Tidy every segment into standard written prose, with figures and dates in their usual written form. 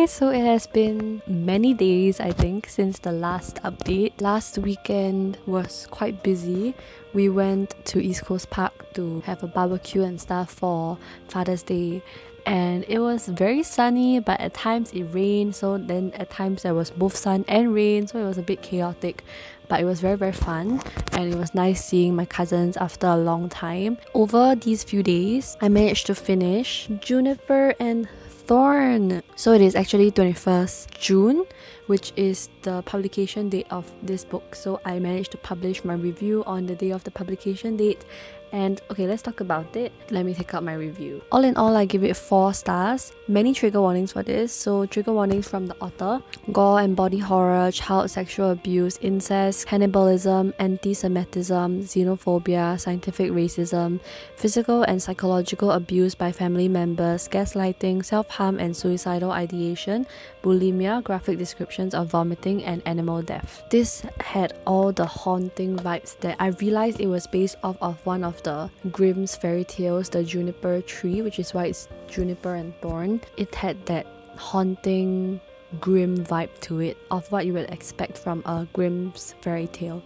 Hi, so it has been many days, I think, since the last update. Last weekend was quite busy. We went to East Coast Park to have a barbecue and stuff for Father's Day. And it was very sunny, but at times it rained, so then at times there was both sun and rain, so it was a bit chaotic, but it was very, very fun. And it was nice seeing my cousins after a long time. Over these few days, I managed to finish Juniper and Thorn. So it is actually 21st June, which is the publication date of this book. So I managed to publish my review on the day of the publication date. And okay, let's talk about it. Let me take out my review. All in all, I give it 4 stars. Many trigger warnings for this. So trigger warnings from the author: gore and body horror, child sexual abuse, incest, cannibalism, anti-Semitism, xenophobia, scientific racism, physical and psychological abuse by family members, gaslighting, self-harm and suicidal ideation, bulimia, graphic descriptions of vomiting and animal death. This had all the haunting vibes that I realized it was based off of one of the Grimm's fairy tales, the Juniper Tree, which is why it's Juniper and Thorn. It had that haunting, grim vibe to it of what you would expect from a Grimm's fairy tale.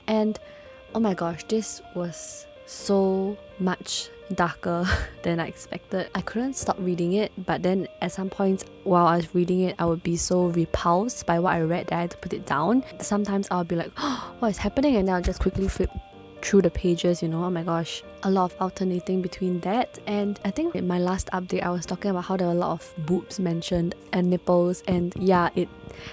And oh my gosh, this was so much darker than I expected. I couldn't stop reading it, but then at some points while I was reading it, I would be so repulsed by what I read that I had to put it down. Sometimes I'll be like, oh, what is happening? And then I'll just quickly flip through the pages, oh my gosh. A lot of alternating between that, and I think in my last update I was talking about how there were a lot of boobs mentioned and nipples, and yeah, it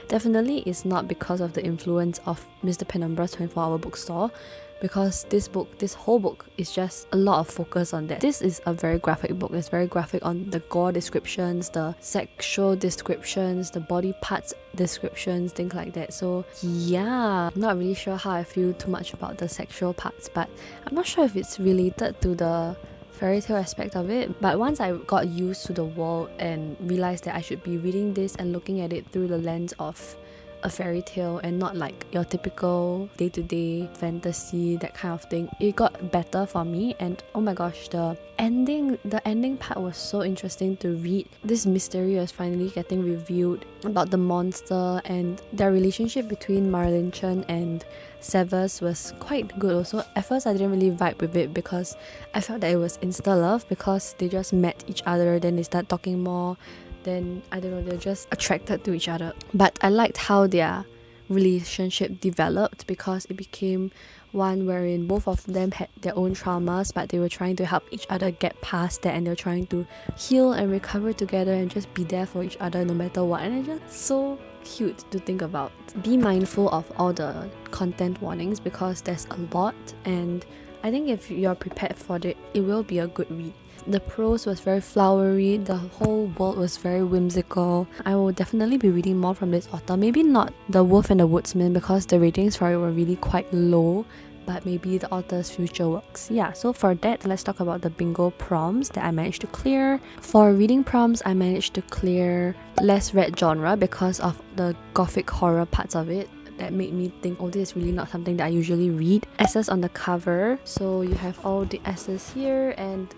definitely is not because of the influence of Mr. Penumbra's 24-hour bookstore, because this whole book is just a lot of focus on that. This is a very graphic book. It's very graphic on the gore descriptions, the sexual descriptions, the body parts descriptions, things like that. So yeah, I'm not really sure how I feel too much about the sexual parts, but I'm not sure if it's related to the fairy tale aspect of it. But once I got used to the world and realized that I should be reading this and looking at it through the lens of a fairy tale and not like your typical day-to-day fantasy, that kind of thing, it got better for me. And oh my gosh, the ending part was so interesting to read. This mystery was finally getting revealed about the monster, and their relationship between Marlin Chen and Severus was quite good also. At first I didn't really vibe with it because I felt that it was insta-love because they just met each other, then they start talking more, then I don't know, they're just attracted to each other. But I liked how their relationship developed because it became one wherein both of them had their own traumas, but they were trying to help each other get past that, and they're trying to heal and recover together and just be there for each other no matter what. And it's just so cute to think about. Be mindful of all the content warnings because there's a lot, and I think if you're prepared for it, it will be a good read. The prose was very flowery, the whole world was very whimsical. I will definitely be reading more from this author. Maybe not The Wolf and the Woodsman because the ratings for it were really quite low, but maybe the author's future works. Yeah, so for that, let's talk about the bingo prompts that I managed to clear. For reading prompts, I managed to clear less read genre because of the gothic horror parts of it. That made me think, oh, this is really not something that I usually read. S's on the cover, so you have all the S's here and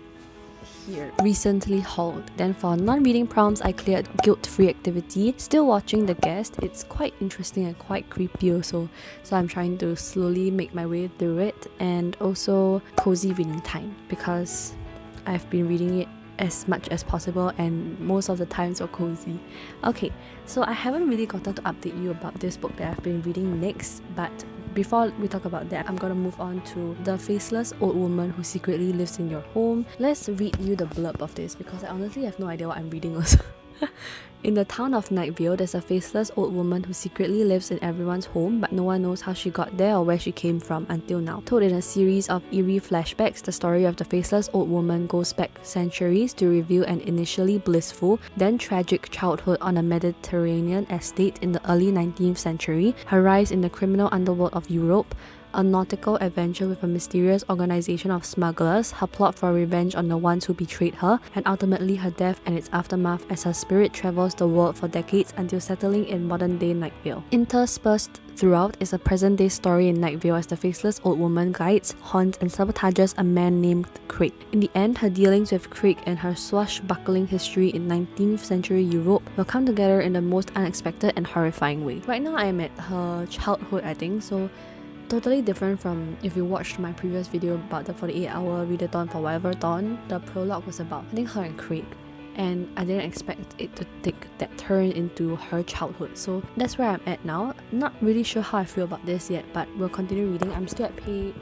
here. Recently hauled. Then for non-reading prompts, I cleared guilt-free activity. Still watching The Guest. It's quite interesting and quite creepy also, so I'm trying to slowly make my way through it. And also cozy reading time because I've been reading it as much as possible and most of the times were cozy. Okay, so I haven't really gotten to update you about this book that I've been reading next, but before we talk about that, I'm gonna move on to The Faceless Old Woman Who Secretly Lives in Your Home. Let's read you the blurb of this because I honestly have no idea what I'm reading also. In the town of Nightvale, there's a faceless old woman who secretly lives in everyone's home, but no one knows how she got there or where she came from until now. Told in a series of eerie flashbacks, the story of the faceless old woman goes back centuries to reveal an initially blissful, then tragic childhood on a Mediterranean estate in the early 19th century, her rise in the criminal underworld of Europe, a nautical adventure with a mysterious organization of smugglers, her plot for revenge on the ones who betrayed her, and ultimately her death and its aftermath as her spirit travels the world for decades until settling in modern-day Nightvale. Interspersed throughout is a present-day story in Nightvale as the Faceless Old Woman guides, haunts and sabotages a man named Craig. In the end, her dealings with Craig and her swashbuckling history in 19th century Europe will come together in the most unexpected and horrifying way. Right now I'm at her childhood, I think, so totally different from if you watched my previous video about the 48-hour readathon for whateverthon. The prologue was about, I think, her and Craig, and I didn't expect it to take that turn into her childhood. So that's where I'm at now. Not really sure how I feel about this yet, but we'll continue reading. I'm still at page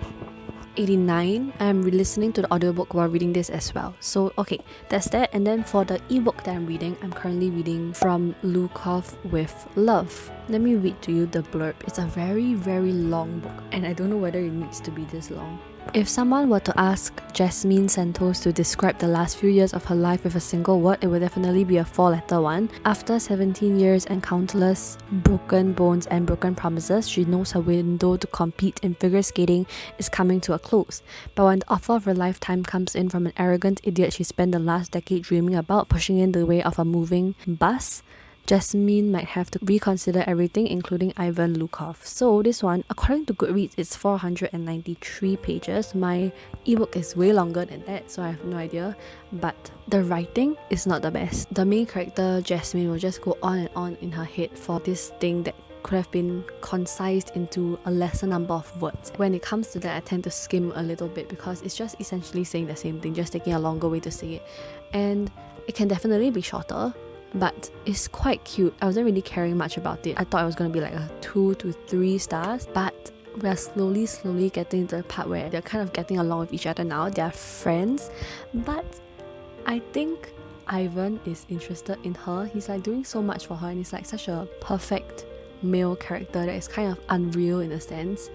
89. I'm re-listening to the audiobook while reading this as well. So okay, that's that. And then for the ebook that I'm reading, I'm currently reading From Lukov with Love. Let me read to you the blurb. It's a very, very long book, and I don't know whether it needs to be this long. If someone were to ask Jasmine Santos to describe the last few years of her life with a single word, it would definitely be a 4-letter one. After 17 years and countless broken bones and broken promises, she knows her window to compete in figure skating is coming to a close. But when the offer of her lifetime comes in from an arrogant idiot she spent the last decade dreaming about, pushing in the way of a moving bus, Jasmine might have to reconsider everything, including Ivan Lukov. So this one, according to Goodreads, it's 493 pages. My ebook is way longer than that, so I have no idea. But the writing is not the best. The main character, Jasmine, will just go on and on in her head for this thing that could have been concised into a lesser number of words. When it comes to that, I tend to skim a little bit because it's just essentially saying the same thing, just taking a longer way to say it. And it can definitely be shorter, but it's quite cute. I wasn't really caring much about it. I thought it was going to be like a 2 to 3 stars, but we are slowly getting to the part where they're kind of getting along with each other now. They're friends, but I think Ivan is interested in her. He's like doing so much for her, and he's like such a perfect male character that is kind of unreal in a sense.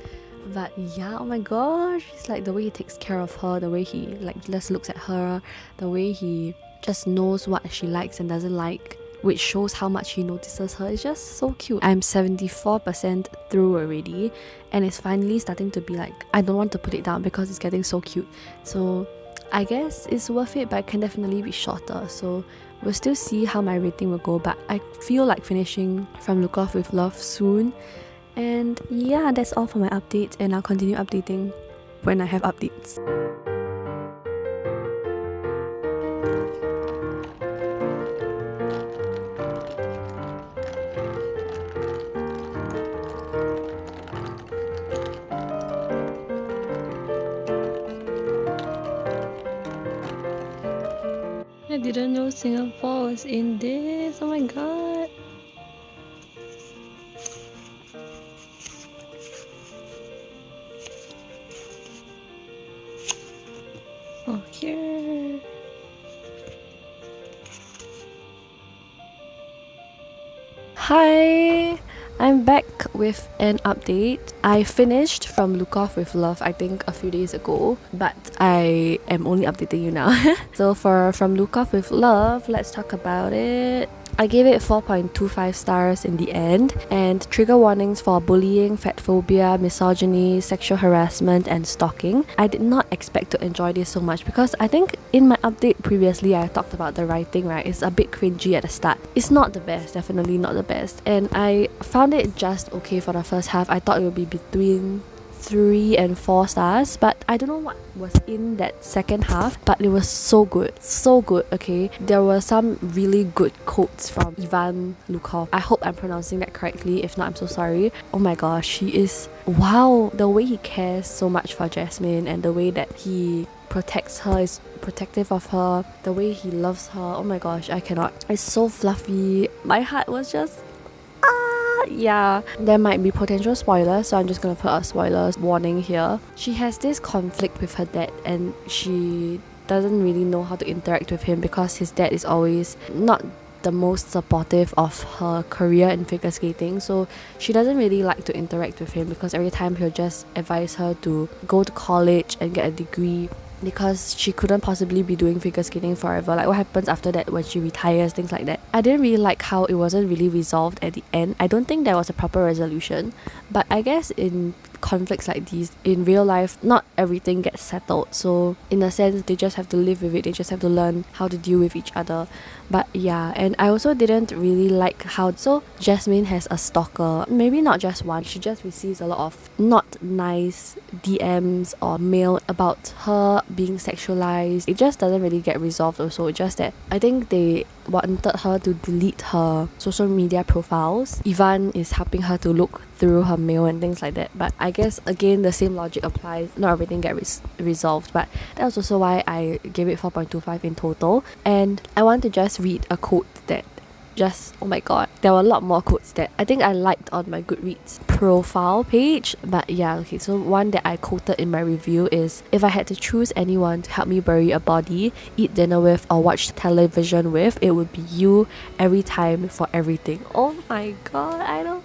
But yeah, oh my gosh, it's like the way he takes care of her, the way he like just looks at her, the way he just knows what she likes and doesn't like, which shows how much he notices her. It's just so cute. I'm 74% through already, and it's finally starting to be like, I don't want to put it down because it's getting so cute. So I guess it's worth it, but it can definitely be shorter. So we'll still see how my rating will go, but I feel like finishing From Lukov with Love soon. And yeah, that's all for my updates, and I'll continue updating when I have updates. I didn't know Singapore was in this. Oh my god. Oh, here. Hi, I'm back with an update. I finished From Lukov with Love, I think a few days ago, but I am only updating you now. So for From Lukov with Love, let's talk about it. I gave it 4.25 stars in the end, and trigger warnings for bullying, fatphobia, misogyny, sexual harassment and stalking. I did not expect to enjoy this so much because I think in my update previously I talked about the writing, right? It's a bit cringy at the start. It's not the best, definitely not the best, and I found it just okay for the first half. I thought it would be between 3 and 4 stars, but I don't know what was in that second half, but it was so good, okay? There were some really good quotes from Ivan Lukov. I hope I'm pronouncing that correctly. If not, I'm so sorry. Oh my gosh, he is, wow, the way he cares so much for Jasmine and the way that he protects her, is protective of her, the way he loves her. Oh my gosh, I cannot. It's so fluffy. My heart was just, yeah, there might be potential spoilers, so I'm just gonna put a spoilers warning here. She has this conflict with her dad, and she doesn't really know how to interact with him because his dad is always not the most supportive of her career in figure skating. So she doesn't really like to interact with him because every time he'll just advise her to go to college and get a degree, because she couldn't possibly be doing figure skating forever. Like what happens after that when she retires, things like that. I didn't really like how it wasn't really resolved at the end. I don't think there was a proper resolution, but I guess in conflicts like these in real life, not everything gets settled. So in a sense, they just have to live with it. They just have to learn how to deal with each other. But yeah, and I also didn't really like how Jasmine has a stalker. Maybe not just one. She just receives a lot of not nice DMs or mail about her being sexualized. It just doesn't really get resolved also. It's just that I think they wanted her to delete her social media profiles. Ivan is helping her to look through her mail and things like that. But I guess again the same logic applies. Not everything gets resolved. But that was also why I gave it 4.25 in total. And I want to just read a quote that oh my god, there were a lot more quotes that I think I liked on my Goodreads profile page. But yeah, okay, so one that I quoted in my review is, if I had to choose anyone to help me bury a body, eat dinner with, or watch television with, it would be you, every time, for everything. Oh my god, I don't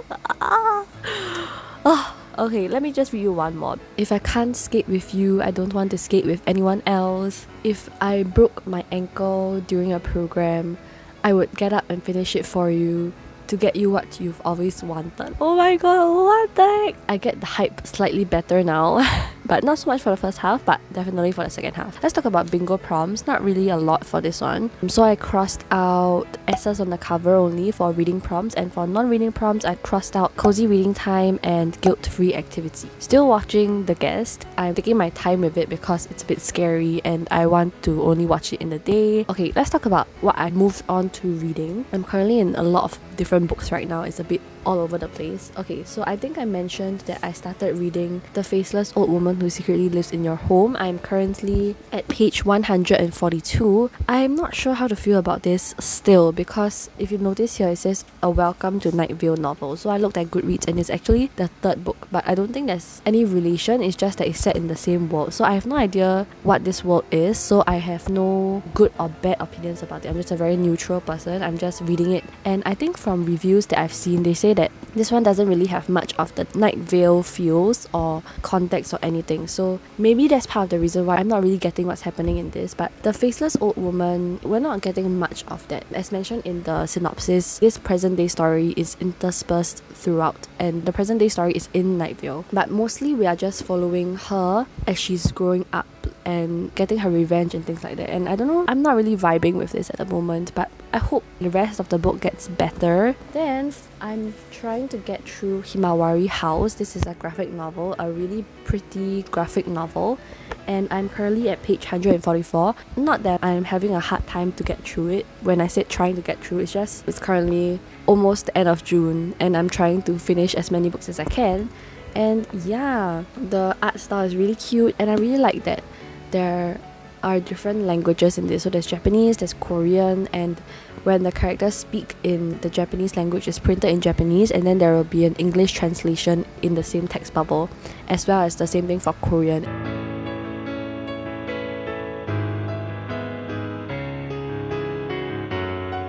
okay, let me just read you one more. If I can't skate with you, I don't want to skate with anyone else. If I broke my ankle during a program, I would get up and finish it for you to get you what you've always wanted. Oh my god, what the heck? I get the hype slightly better now. But not so much for the first half, but definitely for the second half. Let's talk about bingo prompts. Not really a lot for this one. So I crossed out S's on the cover only for reading prompts, and for non-reading prompts, I crossed out cozy reading time and guilt-free activity. Still watching The Guest. I'm taking my time with it because it's a bit scary and I want to only watch it in the day. Okay, let's talk about what I moved on to reading. I'm currently in a lot of different books right now. It's a bit all over the place. Okay, so I think I mentioned that I started reading The Faceless Old Woman Who Secretly Lives in Your Home. I'm currently at page 142. I'm not sure how to feel about this still, because if you notice here, it says a Welcome to Night Vale novel. So I looked at Goodreads and it's actually the third book, but I don't think there's any relation. It's just that it's set in the same world. So I have no idea what this world is, so I have no good or bad opinions about it. I'm just a very neutral person. I'm just reading it, and I think from reviews that I've seen, they say that this one doesn't really have much of the Night Vale feels or context or anything. So maybe that's part of the reason why I'm not really getting what's happening in this. But The Faceless Old Woman, we're not getting much of that. As mentioned in the synopsis, this present day story is interspersed throughout, and the present day story is in Night Vale. But mostly we are just following her as she's growing up and getting her revenge and things like that. And I don't know, I'm not really vibing with this at the moment, but I hope the rest of the book gets better. Then I'm trying to get through Himawari House. This is a graphic novel, a really pretty graphic novel, and I'm currently at page 144. Not that I'm having a hard time to get through it. When I said trying to get through, it's currently almost the end of June and I'm trying to finish as many books as I can. And yeah, the art style is really cute, and I really like that there are different languages in this. So there's Japanese, there's Korean, and when the characters speak in the Japanese language, it's printed in Japanese, and then there will be an English translation in the same text bubble, as well as the same thing for Korean.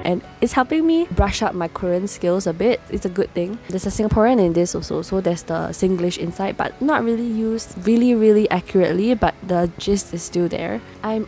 And it's helping me brush up my Korean skills a bit. It's a good thing. There's a Singaporean in this also, so there's the Singlish inside, but not really used really accurately, but the gist is still there. I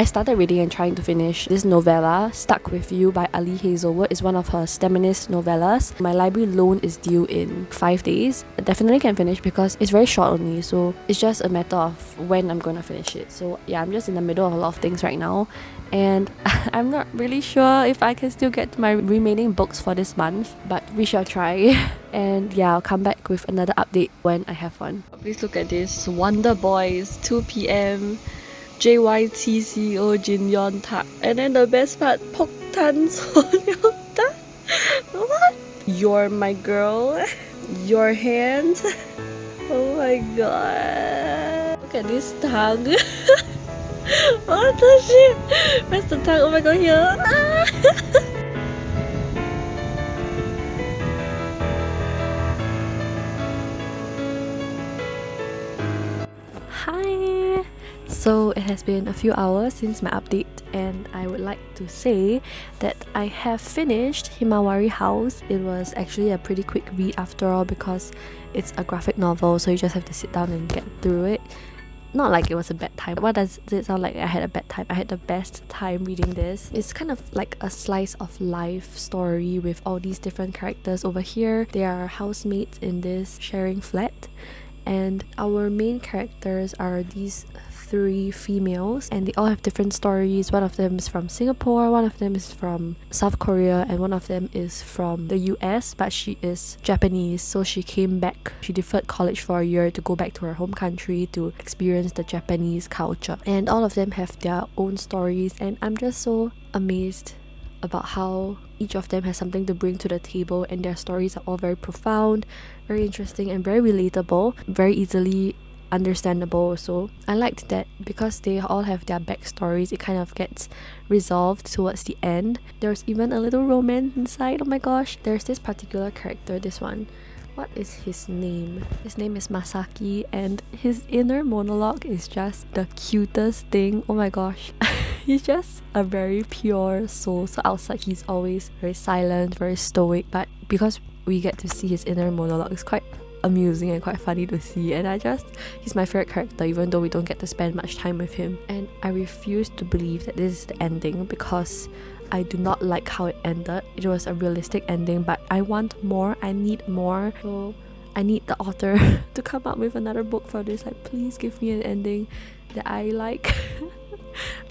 started reading and trying to finish this novella, Stuck With You by Ali Hazelwood. It's one of her STEMinist novellas. My library loan is due in 5 days. I definitely can finish because it's very short only, so it's just a matter of when I'm gonna finish it. So yeah, I'm just in the middle of a lot of things right now, and I'm not really sure if I can still get to my remaining books for this month, but we shall try. And yeah, I'll come back with another update when I have one. Please look at this. Wonder Boys, 2 p.m. JYTCO Jin Yon Tak. And then the best part, Poktan Sonyeonta. What? You're my girl. Your hand. Oh my god. Look at this tongue. What the shit? Where's the tongue? Oh my god, here. Hi! So it has been a few hours since my update, and I would like to say that I have finished Himawari House. It was actually a pretty quick read after all, because it's a graphic novel, so you just have to sit down and get through it. Not like it was a bad time. What does it sound like I had a bad time? I had the best time reading this. It's kind of like a slice of life story with all these different characters. Over here, they are housemates in this sharing flat, and our main characters are these 3 females, and they all have different stories. One of them is from Singapore, one of them is from South Korea, and one of them is from the US, but she is Japanese, so she came back. She deferred college for a year to go back to her home country to experience the Japanese culture. And all of them have their own stories, and I'm just so amazed about how each of them has something to bring to the table, and their stories are all very profound, very interesting, and very relatable, very easily understandable. So I liked that because they all have their backstories, it kind of gets resolved towards the end. There's even a little romance inside. Oh my gosh, there's this particular character, this one. What is his name? His name is Masaki, and his inner monologue is just the cutest thing. Oh my gosh. He's just a very pure soul. So outside he's always very silent, very stoic, but because we get to see his inner monologue, it's quite amusing and quite funny to see, and he's my favorite character, even though we don't get to spend much time with him. And I refuse to believe that this is the ending, because I do not like how it ended. It was a realistic ending, but I want more. I need more. So I need the author to come up with another book for this. Like, please give me an ending that I like.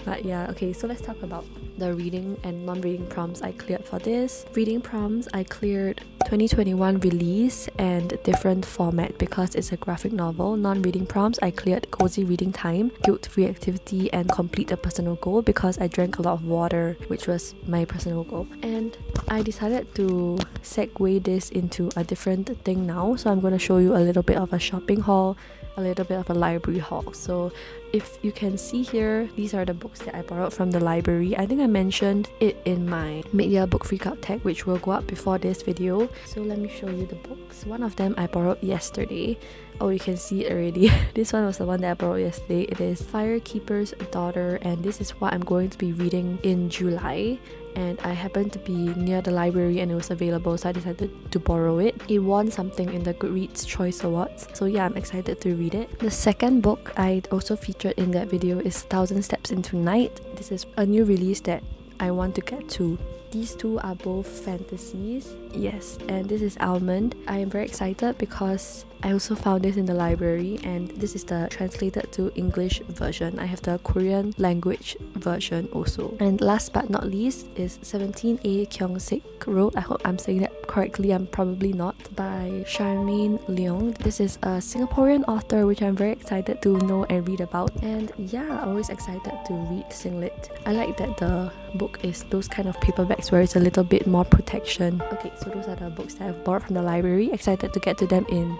But yeah, okay, so let's talk about the reading and non-reading prompts I cleared for this. Reading prompts, I cleared 2021 release and different format because it's a graphic novel. Non-reading prompts, I cleared cozy reading time, guilt-free activity, and complete a personal goal because I drank a lot of water, which was my personal goal. And I decided to segue this into a different thing now, so I'm going to show you a little bit of a shopping haul, a little bit of a library haul. So if you can see here, these are the books that I borrowed from the library. I think I mentioned it in my mid-year book freakout tag, which will go up before this video. So let me show you the books. One of them I borrowed yesterday. Oh, you can see it already. This one was the one that I borrowed yesterday. It is Firekeeper's Daughter, and this is what I'm going to be reading in July. And I happened to be near the library and it was available, so I decided to borrow it. It won something in the Goodreads Choice Awards, so yeah, I'm excited to read it. The second book I also featured in that video is 1000 Steps into Night. This is a new release that I want to get to. These two are both fantasies. Yes, and this is Almond. I am very excited because I also found this in the library, and this is the translated to English version. I have the Korean language version also. And last but not least is 17A Kyung-sik Road. I hope I'm saying that correctly, I'm probably not, by Charmaine Leong. This is a Singaporean author which I'm very excited to know and read about. And yeah, always excited to read Singlet. I like that the book is those kind of paperbacks where it's a little bit more protection. Okay, so those are the books that I've borrowed from the library. Excited to get to them in,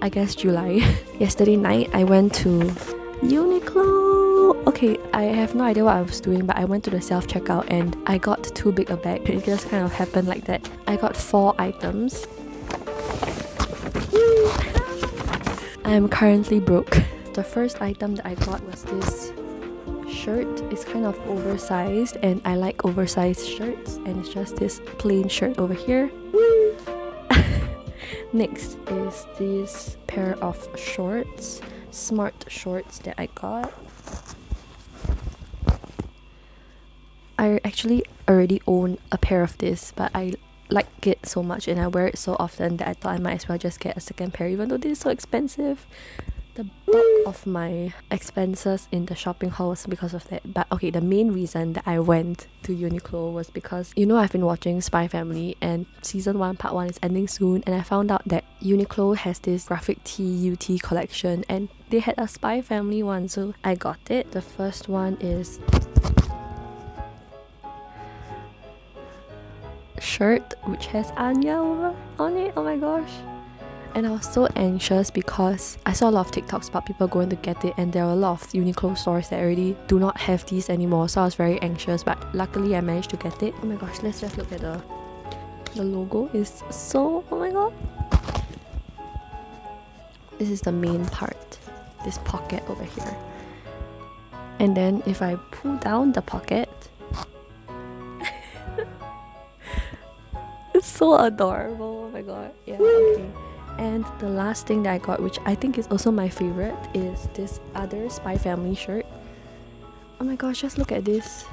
I guess, July. Yesterday night I went to Uniqlo. Okay, I have no idea what I was doing, but I went to the self-checkout and I got too big a bag. It just kind of happened like that. I got 4 items. I'm currently broke. The first item that I got was this shirt. It's kind of oversized and I like oversized shirts, and it's just this plain shirt over here. Next is this pair of shorts, smart shorts that I got. I actually already own a pair of this, but I like it so much and I wear it so often that I thought I might as well just get a second pair, even though this is so expensive. The bulk of my expenses in the shopping haul was because of that. But okay, the main reason that I went to Uniqlo was because, you know, I've been watching Spy Family and season 1 part 1 is ending soon, and I found out that Uniqlo has this graphic tee UT collection and they had a Spy Family one, so I got it. The first one is shirt which has Anya on it. Oh my gosh. And I was so anxious because I saw a lot of TikToks about people going to get it, and there are a lot of Uniqlo stores that already do not have these anymore, so I was very anxious, but luckily I managed to get it. Oh my gosh, let's just look at the logo. Is so, oh my god. This is the main part, this pocket over here. And then if I pull down the pocket, it's so adorable. Oh my god. Yeah, okay. And the last thing that I got, which I think is also my favorite, is this other Spy Family shirt. Oh my gosh, just look at this.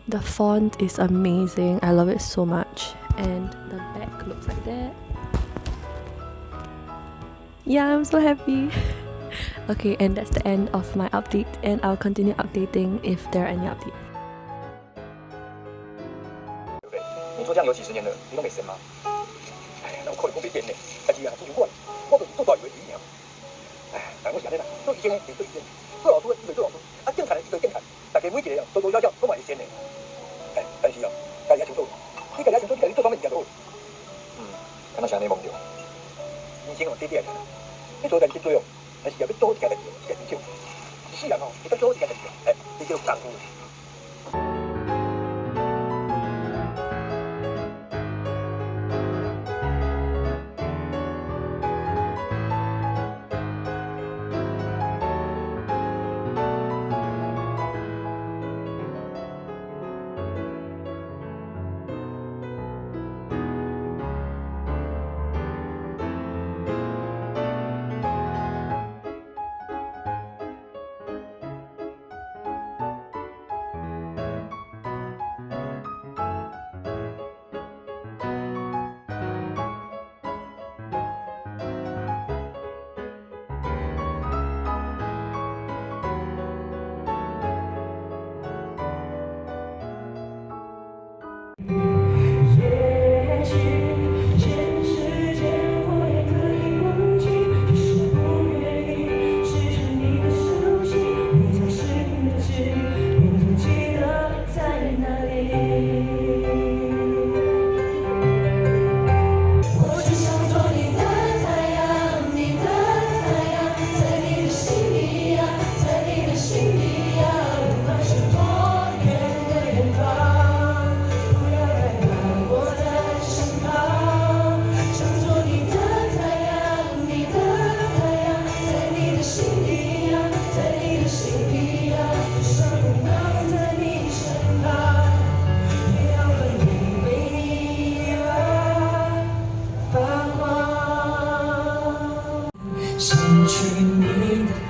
The font is amazing. I love it so much. And the back looks like that. Yeah, I'm so happy. Okay, and that's the end of my update, and I'll continue updating if there are any updates. 你做这样有几十年了，你都没生吗？哎，那我靠你不被骗呢，但是啊，做过，我做到以为一样。哎，但我现在呢，做以前呢，做以前，做老师一做老师，啊，正常的一做正常，大家每一个人多多少少都买一千呢。哎，但是啊，大家想做，你大家想做，你做方面人家都好。敢若像你梦着，人生哦，短短的，你做代志做哦，但是也要做好一件代志，一件成就。一世人哦，你要做好一件代志，哎，你叫功夫。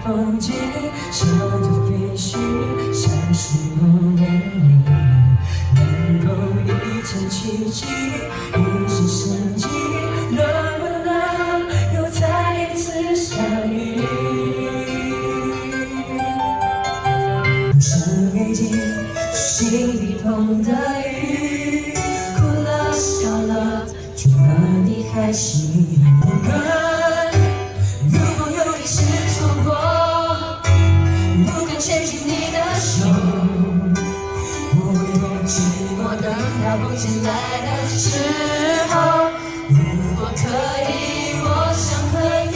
风景，笑着飞絮，像是梦的你，能够一场奇迹，一时生机，能不能又再一次相遇？是北京，心里痛的雨，哭了笑了，除了你还是我们。 风景来的时候，如果可以，我想和你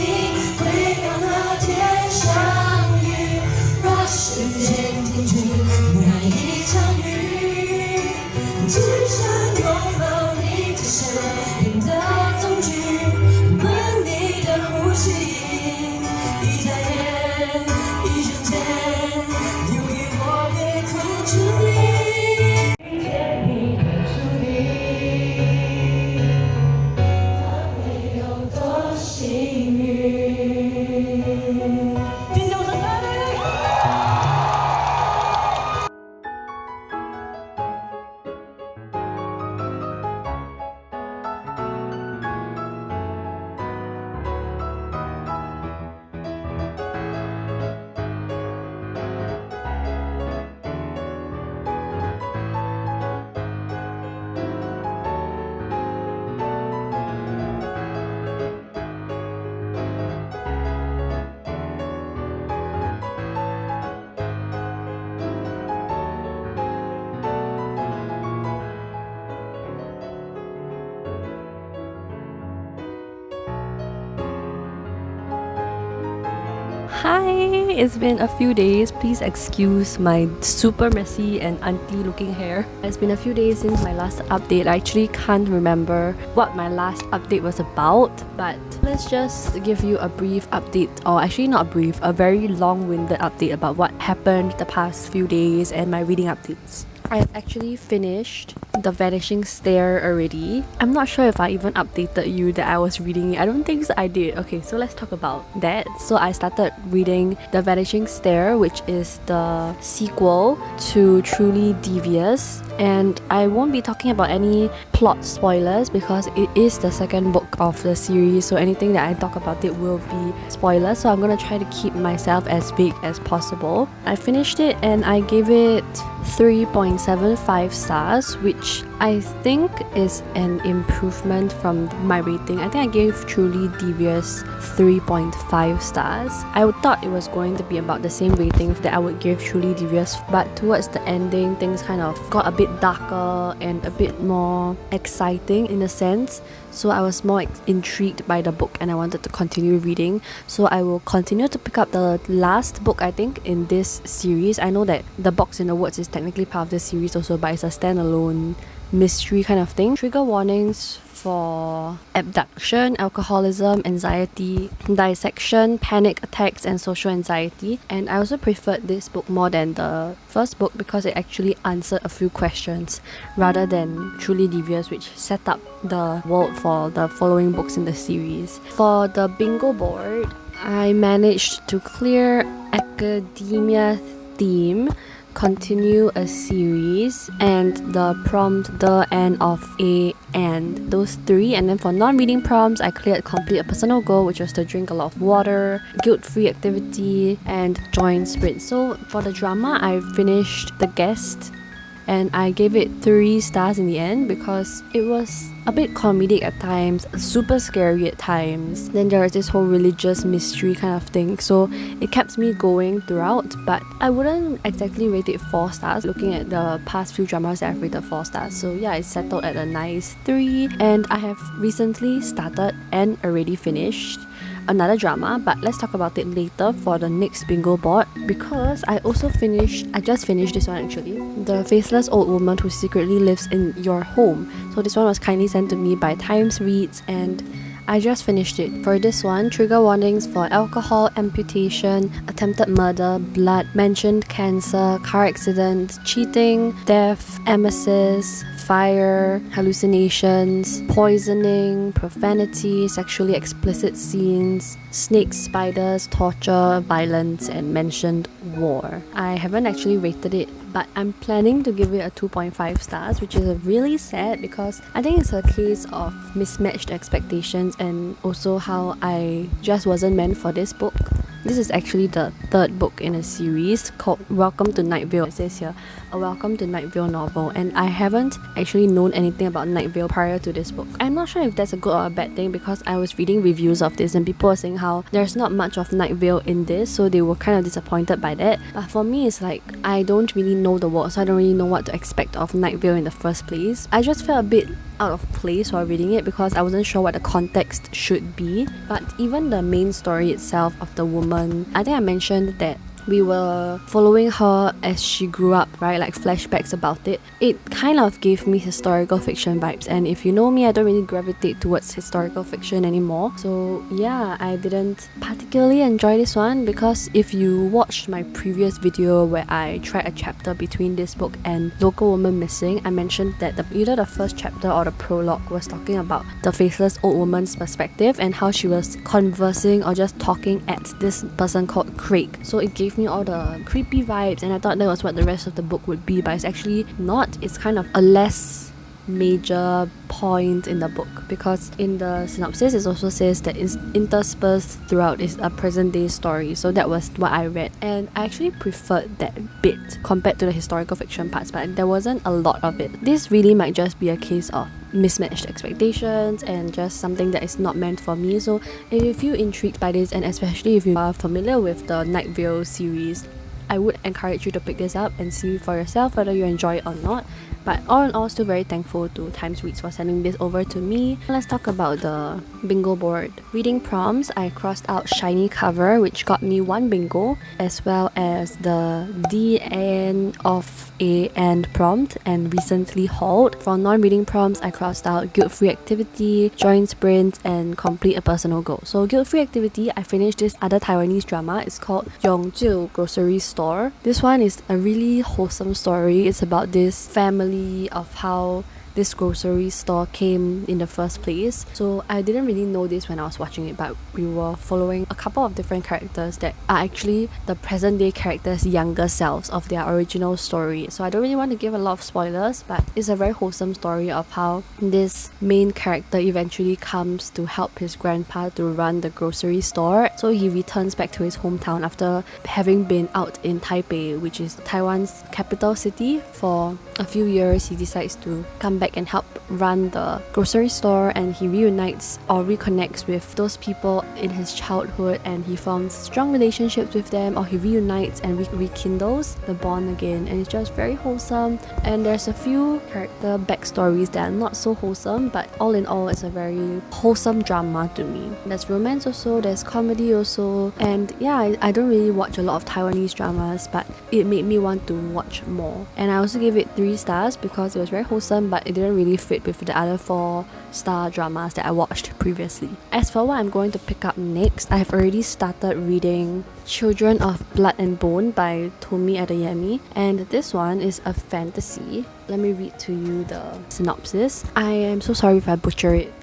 回到那天相遇，把时间停止那一场雨，只想拥抱你这生命的证据，闻你的呼吸，一眨眼，一瞬间，留给我别控制你。 Hi, it's been a few days. Please excuse my super messy and auntie looking hair. It's been a few days since my last update. I actually can't remember what my last update was about, but let's just give you a brief update, or actually not brief, a very long-winded update about what happened the past few days and my reading updates. I have actually finished The Vanishing Stair already. I'm not sure if I even updated you that I was reading it. I don't think so I did. Okay, so let's talk about that. So I started reading The Vanishing Stair, which is the sequel to Truly Devious. And I won't be talking about any plot spoilers because it is the second book of the series, so anything that I talk about it will be spoilers, so I'm gonna try to keep myself as vague as possible. I finished it and I gave it 3.75 stars, which I think is an improvement from my rating. I think I gave Truly Devious 3.5 stars. I thought it was going to be about the same rating that I would give Truly Devious, but towards the ending things kind of got a bit darker and a bit more exciting in a sense, so I was more intrigued by the book and I wanted to continue reading. So I will continue to pick up the last book, I think, in this series. I know that The Box in the Woods is technically part of this series also, but it's a standalone mystery kind of thing. Trigger warnings for abduction, alcoholism, anxiety, dissection, panic attacks, and social anxiety. And I also preferred this book more than the first book because it actually answered a few questions rather than Truly Devious, which set up the world for the following books in the series. For the bingo board, I managed to clear academia theme, continue a series, and the prompt the end of a and those three. And then for non-reading prompts, I cleared complete a personal goal, which was to drink a lot of water, guilt-free activity, and join sprint. So for the drama, I finished The Guest and I gave it 3 stars in the end because it was a bit comedic at times, super scary at times. Then there was this whole religious mystery kind of thing, so it kept me going throughout, but I wouldn't exactly rate it 4 stars. Looking at the past few dramas that I've rated 4 stars, so yeah, it settled at a nice 3. And I have recently started and already finished another drama, but let's talk about it later for the next bingo board, because I just finished this one actually, The Faceless Old Woman Who Secretly Lives in Your Home. So this one was kindly sent to me by Times Reads and I just finished it. For this one, trigger warnings for alcohol, amputation, attempted murder, blood, mentioned cancer, car accident, cheating, death, emesis, fire, hallucinations, poisoning, profanity, sexually explicit scenes, snakes, spiders, torture, violence, and mentioned war. I haven't actually rated it, but I'm planning to give it a 2.5 stars, which is really sad because I think it's a case of mismatched expectations and also how I just wasn't meant for this book. This is actually the 3rd book in a series called Welcome to Night Vale. It says here, a Welcome to Night Vale novel, and I haven't actually known anything about Night Vale prior to this book. I'm not sure if that's a good or a bad thing because I was reading reviews of this and people were saying how there's not much of Night Vale in this, so they were kind of disappointed by that. But for me, it's like I don't really know the world, so I don't really know what to expect of Night Vale in the first place. I just felt a bit out of place while reading it because I wasn't sure what the context should be. But even the main story itself of the woman, I think I mentioned that we were following her as she grew up, right? Like flashbacks about it. It kind of gave me historical fiction vibes, and if you know me, I don't really gravitate towards historical fiction anymore. So yeah, I didn't particularly enjoy this one because if you watched my previous video where I tried a chapter between this book and Local Woman Missing, I mentioned that either the first chapter or the prologue was talking about the faceless old woman's perspective and how she was conversing or just talking at this person called Craig. So it gave me all the creepy vibes and I thought that was what the rest of the book would be, but it's actually not. It's kind of a less major point in the book because in the synopsis it also says that it's interspersed throughout is a present day story, so that was what I read and I actually preferred that bit compared to the historical fiction parts, but there wasn't a lot of it. This really might just be a case of mismatched expectations and just something that is not meant for me. So if you feel intrigued by this, and especially if you are familiar with the Night Vale series, I would encourage you to pick this up and see for yourself whether you enjoy it or not. But all in all, still very thankful to Times Reads for sending this over to me. Let's talk about the bingo board. Reading prompts, I crossed out shiny cover, which got me 1 bingo, as well as the the end of a and prompt and recently hauled. For non-reading prompts, I crossed out guilt-free activity, join sprints, and complete a personal goal. So guilt-free activity, I finished this other Taiwanese drama. It's called Yongjiu Grocery Store. This one is a really wholesome story. It's about this family family, of how this grocery store came in the first place. So I didn't really know this when I was watching it, but we were following a couple of different characters that are actually the present day characters' younger selves of their original story. So I don't really want to give a lot of spoilers, but it's a very wholesome story of how this main character eventually comes to help his grandpa to run the grocery store. So he returns back to his hometown after having been out in Taipei, which is Taiwan's capital city, for a few years. He decides to come back and help run the grocery store, and he reunites or reconnects with those people in his childhood, and he forms strong relationships with them, or he reunites and rekindles the bond again. And it's just very wholesome, and there's a few character backstories that are not so wholesome, but all in all it's a very wholesome drama to me. There's romance also, there's comedy also, and yeah, I don't really watch a lot of Taiwanese dramas, but it made me want to watch more. And I also gave it 3 stars because it was very wholesome, but it didn't really fit with the other 4-star dramas that I watched previously. As for what I'm going to pick up next, I have already started reading Children of Blood and Bone by Tomi Adeyemi, and this one is a fantasy. Let me read to you the synopsis. I am so sorry if I butcher it.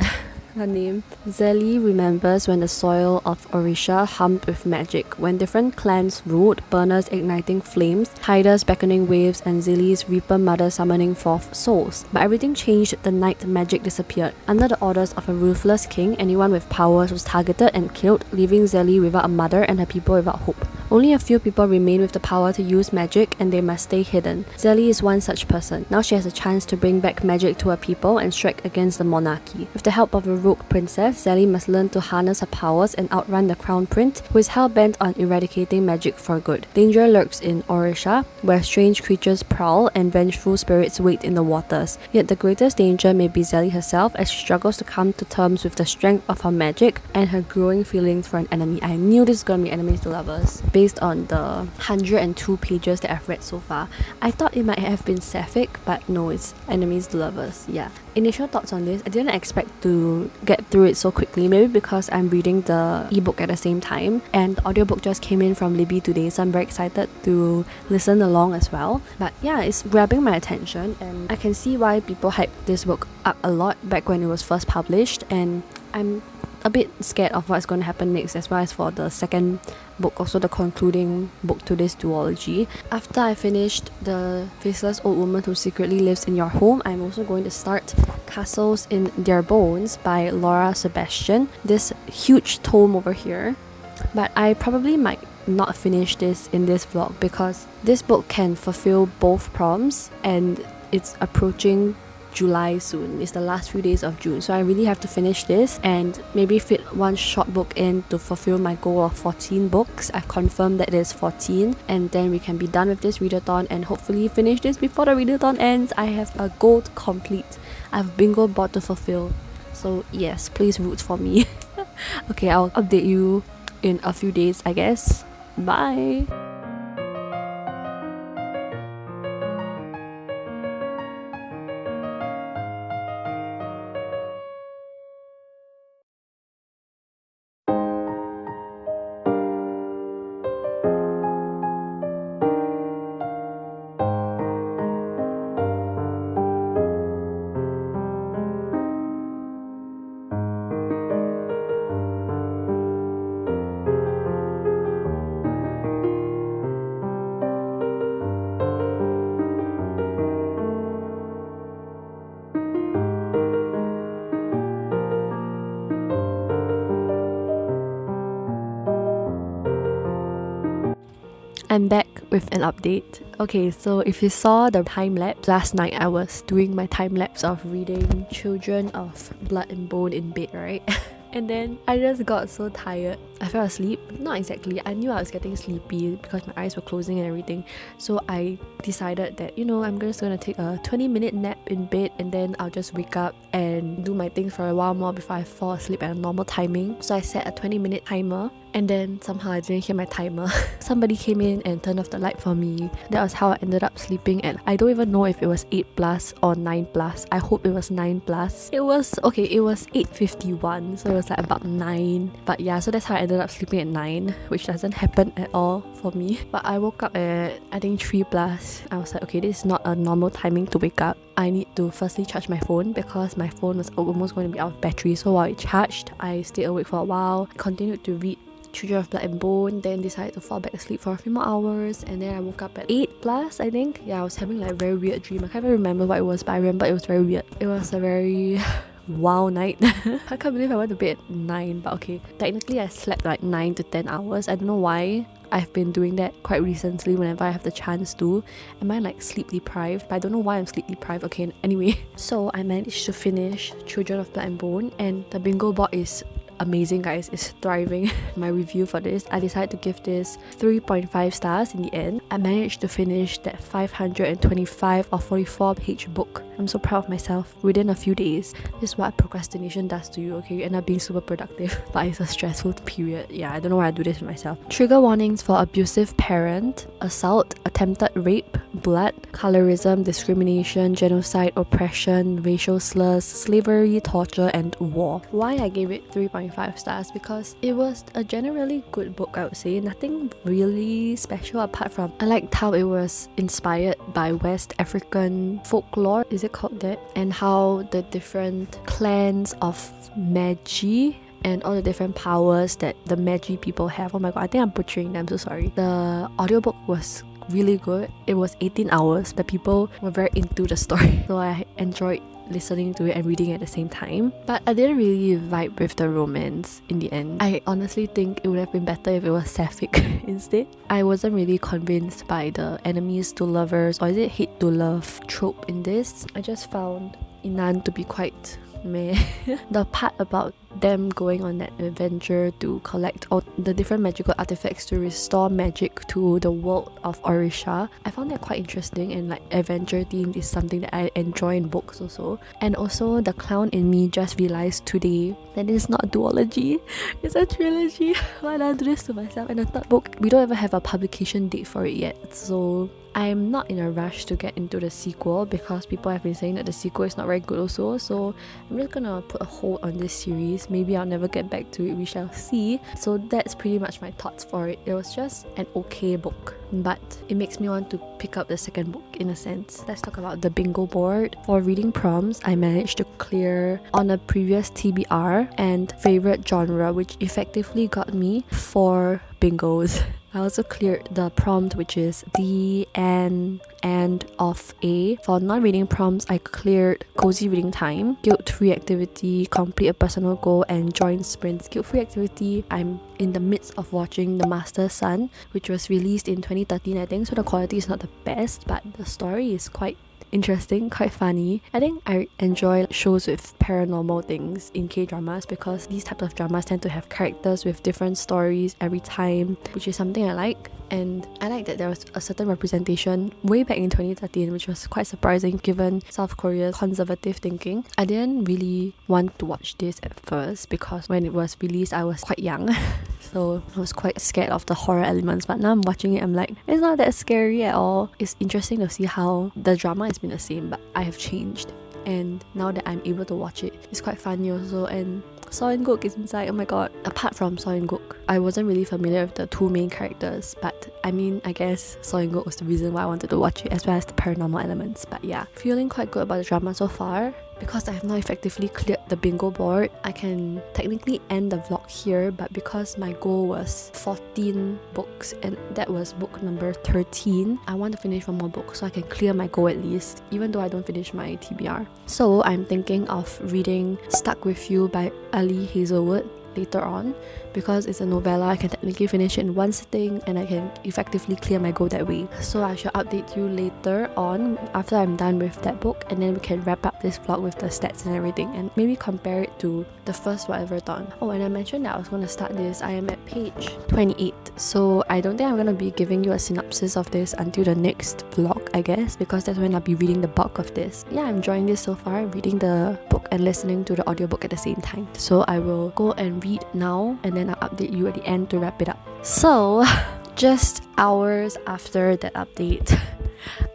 Her name. Zeli remembers when the soil of Orisha hummed with magic, when different clans ruled, burners igniting flames, tiders beckoning waves, and Zeli's reaper mother summoning forth souls. But everything changed the night magic disappeared. Under the orders of a ruthless king, anyone with powers was targeted and killed, leaving Zeli without a mother and her people without hope. Only a few people remain with the power to use magic, and they must stay hidden. Zeli is one such person. Now she has a chance to bring back magic to her people and strike against the monarchy. With the help of a rogue princess, Zeli must learn to harness her powers and outrun the crown prince, who is hell-bent on eradicating magic for good. Danger lurks in Orisha, where strange creatures prowl and vengeful spirits wait in the waters. Yet the greatest danger may be Zeli herself, as she struggles to come to terms with the strength of her magic and her growing feelings for an enemy. I knew this was going to be enemies to lovers. Based on the 102 pages that I've read so far, I thought it might have been sapphic, but no, it's enemies to lovers. Yeah. Initial thoughts on this, I didn't expect to get through it so quickly, maybe because I'm reading the ebook at the same time, and the audiobook just came in from Libby today, so I'm very excited to listen along as well. But yeah, it's grabbing my attention, and I can see why people hyped this book up a lot back when it was first published, and I'm a bit scared of what's going to happen next, as well as for the second book, also the concluding book to this duology. After I finished the Faceless Old Woman Who Secretly Lives in Your Home, I'm also going to start Castles in Their Bones by Laura Sebastian, this huge tome over here. But I probably might not finish this in this vlog, because this book can fulfill both prompts, and it's approaching July soon. It's the last few days of June, so I really have to finish this and maybe fit one short book in to fulfill my goal of 14 books. I've confirmed that it is 14, and then we can be done with this readathon and hopefully finish this before the readathon ends. I have a goal to complete. I have a bingo board to fulfill, so yes, please root for me. Okay, I'll update you in a few days, I guess. Bye. I'm back with an update. Okay, so if you saw the time lapse, last night I was doing my time lapse of reading Children of Blood and Bone in bed, right? And then I just got so tired. I fell asleep. Not exactly. I knew I was getting sleepy because my eyes were closing and everything. So I decided that, I'm just gonna take a 20-minute nap in bed, and then I'll just wake up and do my things for a while more before I fall asleep at a normal timing. So I set a 20-minute timer, and then somehow I didn't hear my timer. Somebody came in and turned off the light for me. That was how I ended up sleeping at, I don't even know if it was 8 plus or 9 plus. I hope it was 9 plus. It was 8:51, so it was like about 9. But yeah, so that's how I ended ended up sleeping at 9, which doesn't happen at all for me. But I woke up at I think 3 plus. I was like, okay, this is not a normal timing to wake up. I need to firstly charge my phone because my phone was almost going to be out of battery. So while it charged, I stayed awake for a while, continued to read Children of Blood and Bone, then decided to fall back asleep for a few more hours, and then I woke up at 8 plus, I think. Yeah, I was having like a very weird dream. I can't even remember what it was, but I remember it was very weird. It was a very wow night. I can't believe I went to bed at 9, but okay. Technically, I slept like 9 to 10 hours. I don't know why. I've been doing that quite recently whenever I have the chance to. Am I like sleep deprived? But I don't know why I'm sleep deprived. Okay, anyway. So I managed to finish Children of Blood and Bone, and the bingo board is amazing, guys. It's thriving. My review for this, I decided to give this 3.5 stars in the end. I managed to finish that 525 or 44 page book. I'm so proud of myself within a few days. This is what procrastination does to you, okay? You end up being super productive, but it's a stressful period. Yeah, I don't know why I do this to myself. Trigger warnings for abusive parent, assault, attempted rape, blood, colorism, discrimination, genocide, oppression, racial slurs, slavery, torture, and war. Why I gave it 3.5 stars? Because it was a generally good book, I would say. Nothing really special apart from I liked how it was inspired by West African folklore, is it called that? And how the different clans of Magi and all the different powers that the Magi people have. Oh my god, I think I'm butchering them, so sorry. The audiobook was really good. It was 18 hours. The people were very into the story, so I enjoyed listening to it and reading at the same time. But I didn't really vibe with the romance in the end. I honestly think it would have been better if it was sapphic instead. I wasn't really convinced by the enemies to lovers, or is it hate to love trope in this. I just found Inan to be quite meh. The part about them going on that adventure to collect all the different magical artifacts to restore magic to the world of Orisha, I found that quite interesting, and like adventure themed is something that I enjoy in books also. And also the clown in me just realized today that it's not a duology, it's a trilogy. Why did I do this to myself? And the third book, we don't even have a publication date for it yet, so I'm not in a rush to get into the sequel because people have been saying that the sequel is not very good also. So I'm just gonna put a hold on this series. Maybe I'll never get back to it, we shall see. So that's pretty much my thoughts for it. It was just an okay book, but it makes me want to pick up the second book in a sense. Let's talk about the bingo board. For reading prompts, I managed to clear on a previous TBR and favorite genre, which effectively got me 4 bingos. I also cleared the prompt, which is the and of A. For non-reading prompts, I cleared cozy reading time, guilt-free activity, complete a personal goal, and join sprints. Guilt-free activity, I'm in the midst of watching The Master's Son, which was released in 2013, I think, so the quality is not the best, but the story is quite interesting, quite funny. I think I enjoy shows with paranormal things in K-dramas because these types of dramas tend to have characters with different stories every time, which is something I like. And I like that there was a certain representation way back in 2013, which was quite surprising given South Korea's conservative thinking. I didn't really want to watch this at first because when it was released I was quite young so I was quite scared of the horror elements, but now I'm watching it, I'm like, it's not that scary at all. It's interesting to see how the drama has been the same but I have changed, and now that I'm able to watch it, it's quite funny also. And Seo In-guk is inside. Oh my god. Apart from Seo In-guk, I wasn't really familiar with the 2 main characters, but I mean, I guess Seo In-guk was the reason why I wanted to watch it, as well as the paranormal elements. But yeah, feeling quite good about the drama so far. Because I have not effectively cleared the bingo board, I can technically end the vlog here, but because my goal was 14 books and that was book number 13, I want to finish 1 more book so I can clear my goal at least, even though I don't finish my TBR. So I'm thinking of reading Stuck With You by Ali Hazelwood later on, because it's a novella. I can technically finish it in 1 sitting and I can effectively clear my goal that way. So I shall update you later on after I'm done with that book, and then we can wrap up this vlog with the stats and everything and maybe compare it to the first whateverthon. Oh, and I mentioned that I was going to start this. I am at page 28, so I don't think I'm going to be giving you a synopsis of this until the next vlog, I guess, because that's when I'll be reading the bulk of this. Yeah, I'm enjoying this so far, reading the book and listening to the audiobook at the same time. So I will go and read now and then I'll update you at the end to wrap it up. So just hours after that update,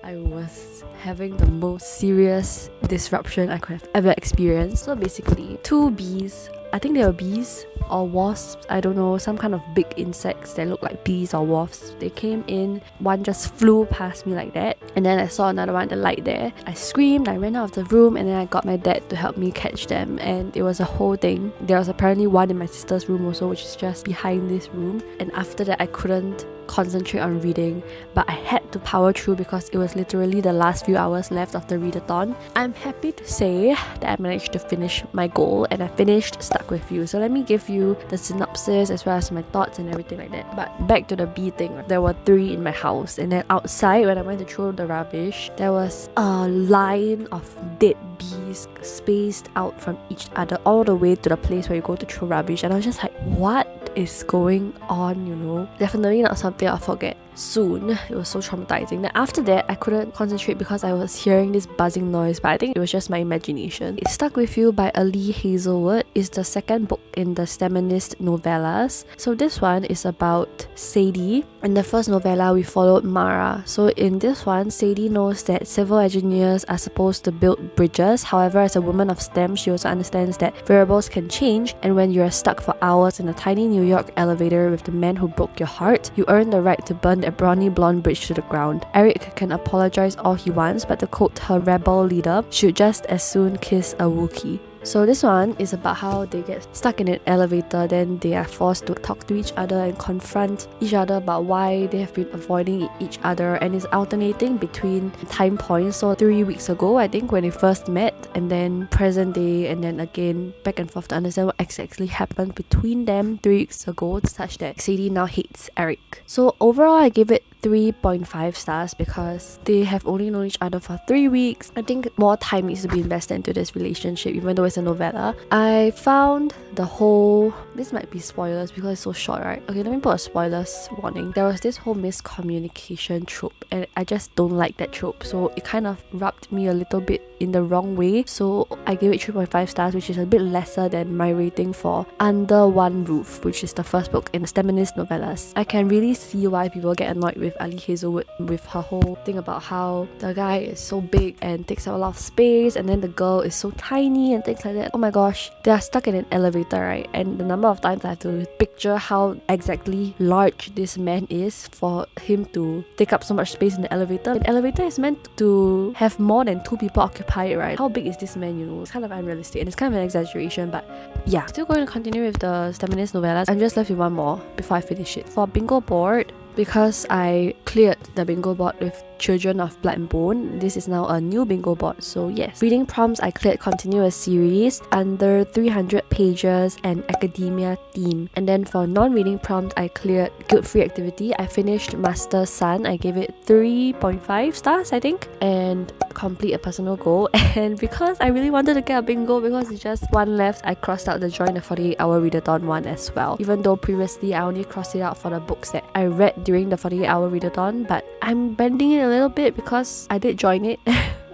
I was having the most serious disruption I could have ever experienced. So basically, 2 bees I think they were bees or wasps, I don't know, some kind of big insects that look like bees or wasps. They came in, one just flew past me like that, and then I saw another one, the light there. I screamed, I ran out of the room, and then I got my dad to help me catch them, and it was a whole thing. There was apparently one in my sister's room also, which is just behind this room, and after that I couldn't concentrate on reading, but I had to power through because it was literally the last few hours left of the readathon. I'm happy to say that I managed to finish my goal, and I finished Stuck With You. So let me give you the synopsis as well as my thoughts and everything like that. But back to the bee thing, there were 3 in my house, and then outside when I went to throw the rubbish, there was a line of dead bees spaced out from each other all the way to the place where you go to throw rubbish, and I was just like, what is going on, you know? Definitely not something I'll forget soon. It was so traumatizing. Then after that, I couldn't concentrate because I was hearing this buzzing noise, but I think it was just my imagination. It's Stuck With You by Ali Hazelwood is the second book in the Feminist novellas. So this one is about Sadie. In the first novella, we followed Mara. So in this one, Sadie knows that civil engineers are supposed to build bridges. However, as a woman of STEM, she also understands that variables can change, and when you're stuck for hours in a tiny New York elevator with the man who broke your heart, you earn the right to burn a brawny blonde bridge to the ground. Eric can apologize all he wants, but to quote her rebel leader, should just as soon kiss a Wookiee. So this one is about how they get stuck in an elevator, then they are forced to talk to each other and confront each other about why they have been avoiding each other, and it's alternating between time points. So 3 weeks ago, I think, when they first met, and then present day, and then again back and forth to understand what exactly happened between them 3 weeks ago, such that Sadie now hates Eric. So overall, I give it 3.5 stars because they have only known each other for 3 weeks. I think more time needs to be invested into this relationship, even though it's a novella. I found the whole... This might be spoilers because it's so short, right? Okay, let me put a spoilers warning. There was this whole miscommunication trope, and I just don't like that trope. So it kind of rubbed me a little bit in the wrong way. So I gave it 3.5 stars, which is a bit lesser than my rating for Under One Roof, which is the first book in the Feminist novellas. I can really see why people get annoyed with Ali Hazelwood with her whole thing about how the guy is so big and takes up a lot of space, and then the girl is so tiny and things like that. Oh my gosh, they are stuck in an elevator, right? And the number of times I have to picture how exactly large this man is for him to take up so much space in the elevator. An elevator is meant to have more than 2 people occupy it, right? How big is this man, you know? It's kind of unrealistic and it's kind of an exaggeration, but yeah. Still going to continue with the Feminist novellas. I'm just left with one more before I finish it. For bingo board, because I cleared the bingo board with Children of Blood and Bone, this is now a new bingo board. So yes, reading prompts, I cleared continuous series, under 300 pages, and academia theme. And then for non-reading prompt, I cleared guilt-free activity. I finished Master Sun. I gave it 3.5 stars, I think, and complete a personal goal. And because I really wanted to get a bingo, because it's just one left, I crossed out the join the 48-hour readathon one as well, even though previously I only crossed it out for the books that I read during the 48-hour readathon. But I'm bending it a little bit because I did join it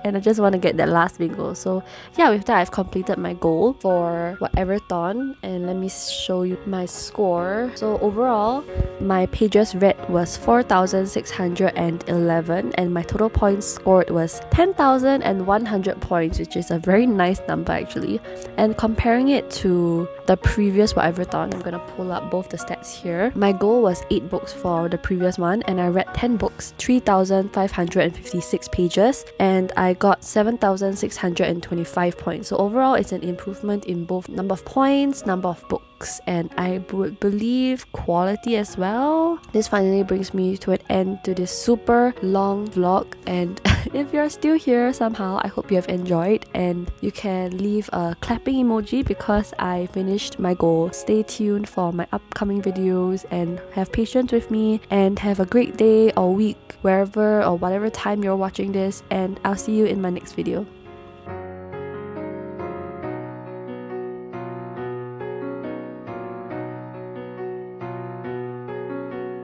and I just want to get that last bingo. So yeah, with that, I've completed my goal for whateverthon, and let me show you my score. So overall, my pages read was 4,611, and my total points scored was 10,100 points, which is a very nice number actually. And comparing it to the previous whateverthon, I'm gonna pull up both the stats here. My goal was 8 books for the previous one, and I read 10 books, 3,556 pages, and I got 7,625 points. So overall, it's an improvement in both number of points, number of books, and I would believe quality as well. This finally brings me to an end to this super long vlog, and if you're still here somehow, I hope you have enjoyed, and you can leave a clapping emoji because I finished my goal. Stay tuned for my upcoming videos, and have patience with me, and have a great day or week wherever or whatever time you're watching this, and I'll see you in my next video.